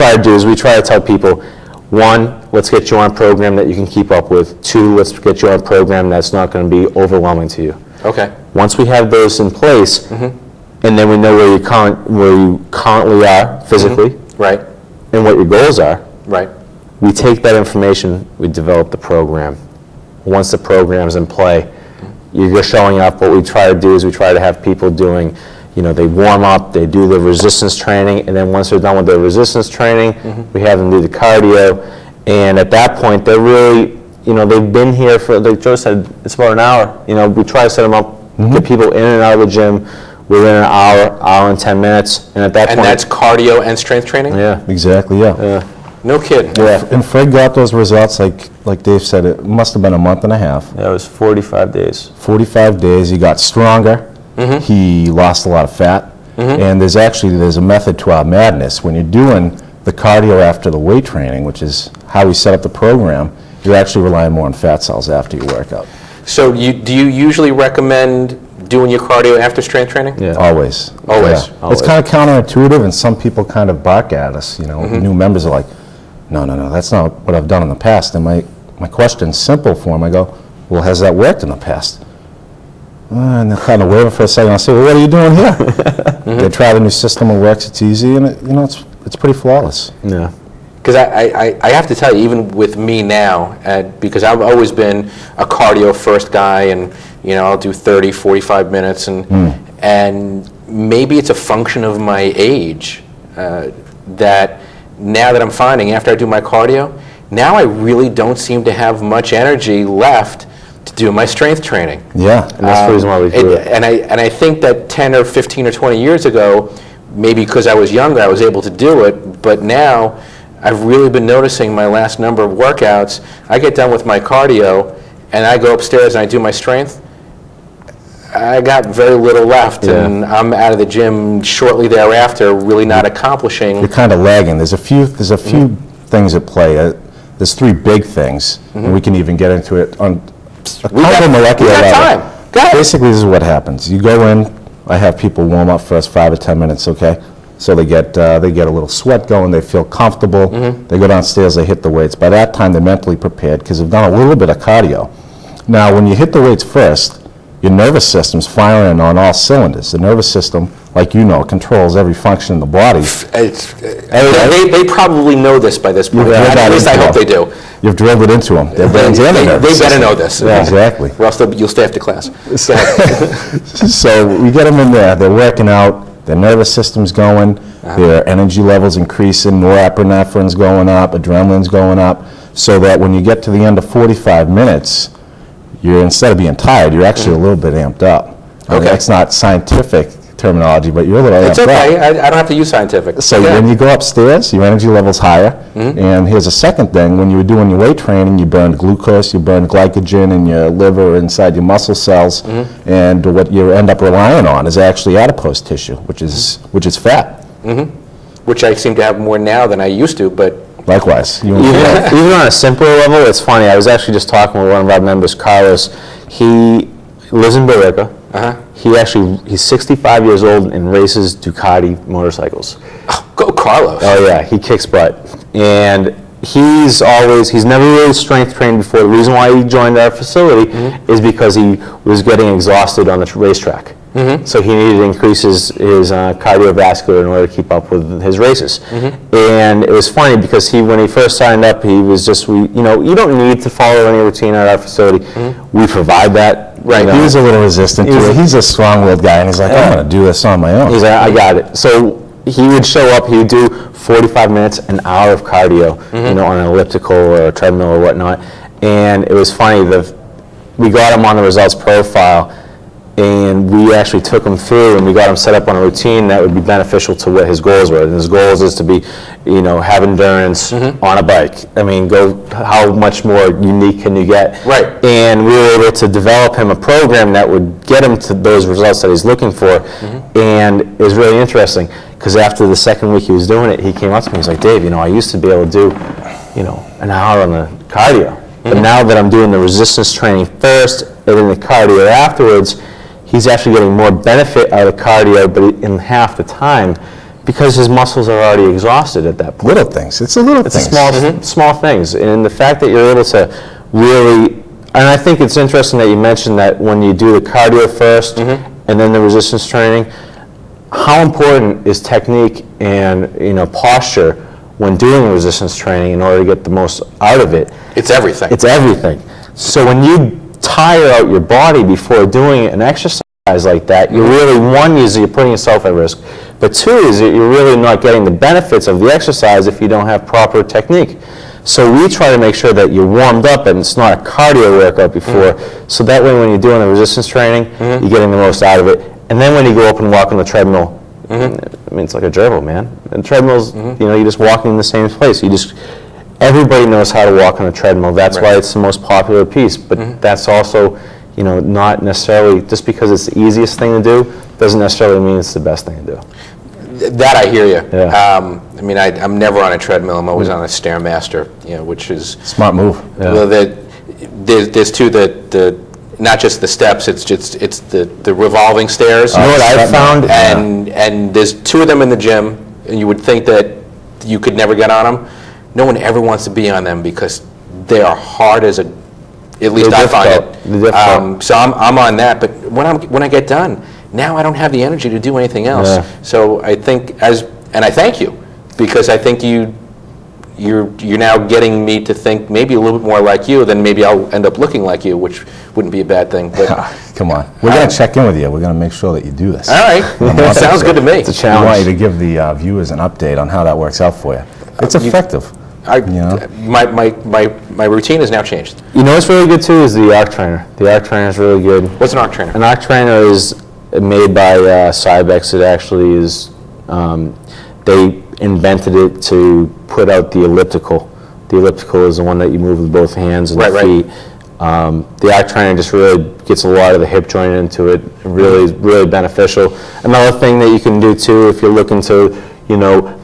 try to do is we try to tell people, one, let's get you on a program that you can keep up with. Two, let's get you on a program that's not going to be overwhelming to you. Okay. Once we have those in place, and then we know where you currently are physically, Right. and what your goals are, Right. we take that information, we develop the program. Once the program's in play, you're just showing up. What we try to do is we try to have people doing, they warm up, they do the resistance training, and then once they're done with their resistance training, we have them do the cardio. And at that point, they're really, they've been here for, like Joe said, it's about an hour. We try to set them up, get people in and out of the gym within an hour and 10 minutes. And at that point. And that's cardio and strength training? Yeah. Exactly, yeah. No kidding. Yeah. And Fred got those results, like Dave said, it must have been a month and a half. That was 45 days. 45 days, he got stronger, he lost a lot of fat, and there's a method to our madness. When you're doing the cardio after the weight training, which is how we set up the program, you're actually relying more on fat cells after your workout. So do you usually recommend doing your cardio after strength training? Yeah. Always. Always. Yeah. It's kind of counterintuitive, and some people kind of bark at us, new members are like, no, that's not what I've done in the past. And my question's simple for them. I go, well, has that worked in the past? And they're kind of waiting for a second. I say, well, what are you doing here? They try the new system, it works, it's easy, and it's pretty flawless. Yeah. Because I have to tell you, even with me now, because I've always been a cardio first guy, and I'll do 30, 45 minutes, and maybe it's a function of my age that now that I'm finding after I do my cardio, now I really don't seem to have much energy left to do my strength training. Yeah. And that's the reason why we do it. And I think that 10 or 15 or 20 years ago, maybe because I was younger, I was able to do it, but now I've really been noticing my last number of workouts, I get done with my cardio, and I go upstairs and I do my strength, I got very little left, and I'm out of the gym shortly thereafter, really not accomplishing. You're kind of lagging. There's a few things at play. There's three big things, and we can even get into it on a kind of molecular level. time. Go ahead. Basically, this is what happens. You go in, I have people warm up first 5 or 10 minutes, okay? So they get a little sweat going, they feel comfortable, they go downstairs, they hit the weights. By that time, they're mentally prepared because they've done a little bit of cardio. Now, when you hit the weights first, your nervous system's firing on all cylinders. The nervous system, like controls every function in the body. They probably know this by this point. At least I hope they do. You've drilled it into them. Their brains and their nervous They better system. know this. Yeah, exactly. Or else you'll stay after class. So we get them in there. They're working out. Their nervous system's going. Their energy levels increasing. Norepinephrine's going up. Adrenaline's going up. So that when you get to the end of 45 minutes, you're, instead of being tired, you're actually a little bit amped up. Okay. That's not scientific terminology, but you're a little amped up. It's okay. I don't have to use scientific. So when you go upstairs, your energy level's higher. And here's a second thing. When you were doing your weight training, you burned glucose, you burned glycogen in your liver, inside your muscle cells. And what you end up relying on is actually adipose tissue, which is fat. Which I seem to have more now than I used to, but Likewise. Even on a simpler level, it's funny. I was actually just talking with one of our members, Carlos. He lives in Billerica. He's 65 years old and races Ducati motorcycles. go Carlos. Oh yeah, he kicks butt. And he's never really strength trained before. The reason why he joined our facility is because he was getting exhausted on the racetrack. So he needed to increase his cardiovascular in order to keep up with his races. And it was funny because when he first signed up, he was just, you don't need to follow any routine at our facility. We provide that. Right. He was a little resistant to it. He's a strong-willed guy, and he's like, I'm going to do this on my own. He's like, I got it. So he would show up, he would do 45 minutes, an hour of cardio, on an elliptical or a treadmill or whatnot. And it was funny, we got him on the results profile, and we actually took him through and we got him set up on a routine that would be beneficial to what his goals were. And his goals is to be, have endurance on a bike. I mean, how much more unique can you get? Right. And we were able to develop him a program that would get him to those results that he's looking for. And it was really interesting because after the second week he was doing it, he came up to me, he's like, Dave, I used to be able to do, an hour on the cardio. But now that I'm doing the resistance training first and then the cardio afterwards, he's actually getting more benefit out of cardio, but in half the time, Because his muscles are already exhausted at that point. Little things. It's the little It's things. the small things, and the fact that you're able to really, and I think it's interesting that you mentioned that when you do the cardio first and then the resistance training, how important is technique and posture when doing resistance training in order to get the most out of it? It's everything. It's everything. So when you tire out your body before doing an exercise like that, you're really, one is you're putting yourself at risk, but two is that you're really not getting the benefits of the exercise if you don't have proper technique. So we try to make sure that you're warmed up and it's not a cardio workout before, so that way when you're doing the resistance training, you're getting the most out of it. And then when you go up and walk on the treadmill, I mean, it's like a gerbil, man. And treadmills, you're just walking in the same place. Everybody knows how to walk on a treadmill. That's why it's the most popular piece. But that's also, not necessarily, just because it's the easiest thing to do, doesn't necessarily mean it's the best thing to do. That I hear you. Yeah. I mean, I'm never on a treadmill. I'm always on a Stairmaster, which is... Smart move. Well, there's two not just the steps, it's the revolving stairs. You know what I've found? And there's two of them in the gym, and you would think that you could never get on them. No one ever wants to be on them because they are hard as at least I find it. They're difficult. So I'm on that, but when I get done, now I don't have the energy to do anything else. Yeah. So I think and I thank you, because I think you're now getting me to think maybe a little bit more like you, then maybe I'll end up looking like you, which wouldn't be a bad thing. But Come on. We're going to check in with you. We're going to make sure that you do this. all right, sounds good to me. It's a We challenge. want you to give the viewers an update on how that works out for you. It's effective. My routine has now changed. You know what's really good too is the arc trainer. The arc trainer is really good. What's an arc trainer? An arc trainer is made by Cybex. It actually is, they invented it to put out the elliptical. The elliptical is the one that you move with both hands and the Right. feet. The arc trainer just really gets a lot of the hip joint into it. Really beneficial. Another thing that you can do too, if you're looking to,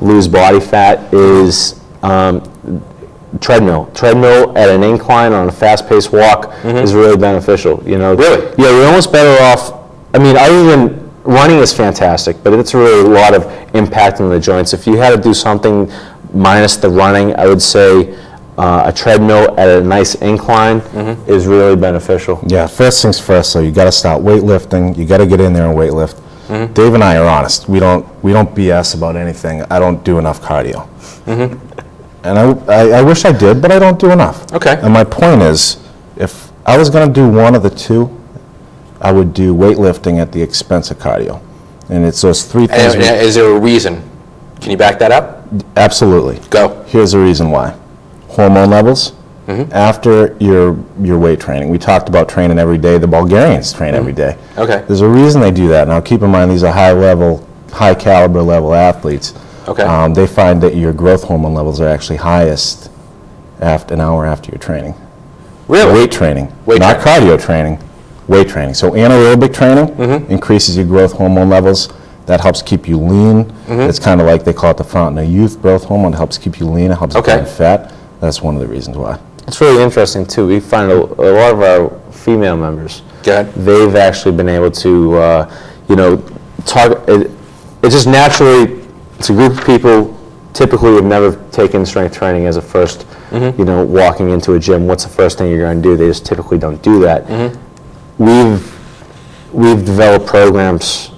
lose body fat, is treadmill. Treadmill at an incline on a fast-paced walk is really beneficial. Really? Yeah, you're almost better off. I mean, other than running is fantastic, but it's really a lot of impact on the joints. If you had to do something minus the running, I would say a treadmill at a nice incline is really beneficial. Yeah, first things first, so you got to start weightlifting. You got to get in there and weightlift. Dave and I are honest. We don't BS about anything. I don't do enough cardio. And I wish I did, but I don't do enough. Okay. And my point is, if I was going to do one of the two, I would do weightlifting at the expense of cardio. And it's those three things. And is there a reason? Can you back that up? Absolutely. Go. Here's the reason why. Hormone levels. After your weight training. We talked about training every day. The Bulgarians train every day. Okay. There's a reason they do that. Now keep in mind these are high caliber level athletes. Okay. They find that your growth hormone levels are actually highest an hour after your training. Really? Weight training, Weight not training. cardio training, weight training. So anaerobic training increases your growth hormone levels. That helps keep you lean. It's kind of like they call it the fountain of youth. Growth hormone helps keep you lean. It helps Okay. burn fat. That's one of the reasons why. It's really interesting too. We find a lot of our female members, Go ahead. they've actually been able to, target. It just naturally, it's a group of people typically have never taken strength training as a first, walking into a gym. What's the first thing you're going to do? They just typically don't do that. We've developed programs,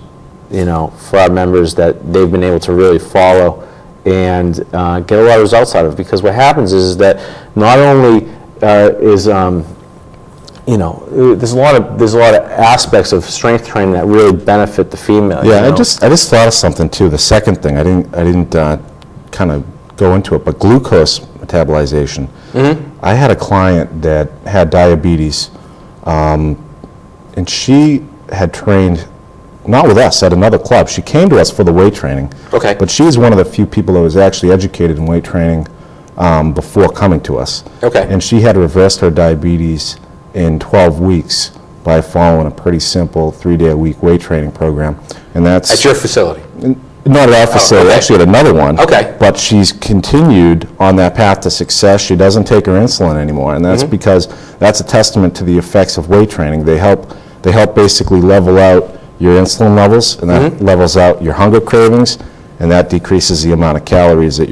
for our members that they've been able to really follow and get a lot of results out of. Because what happens is that not only there's a lot of aspects of strength training that really benefit the female. Yeah, I just thought of something too. The second thing, I didn't kind of go into it, but glucose metabolization. I had a client that had diabetes, and she had trained, not with us, at another club. She came to us for the weight training. Okay. But she was one of the few people that was actually educated in weight training before coming to us. Okay. And she had reversed her diabetes in 12 weeks by following a pretty simple 3-day-a-week weight training program. And that's At your facility? not at our facility, okay. actually at another one. Okay. But she's continued on that path to success. She doesn't take her insulin anymore, and that's because that's a testament to the effects of weight training. They help basically level out your insulin levels, and that levels out your hunger cravings, and that decreases the amount of calories that you're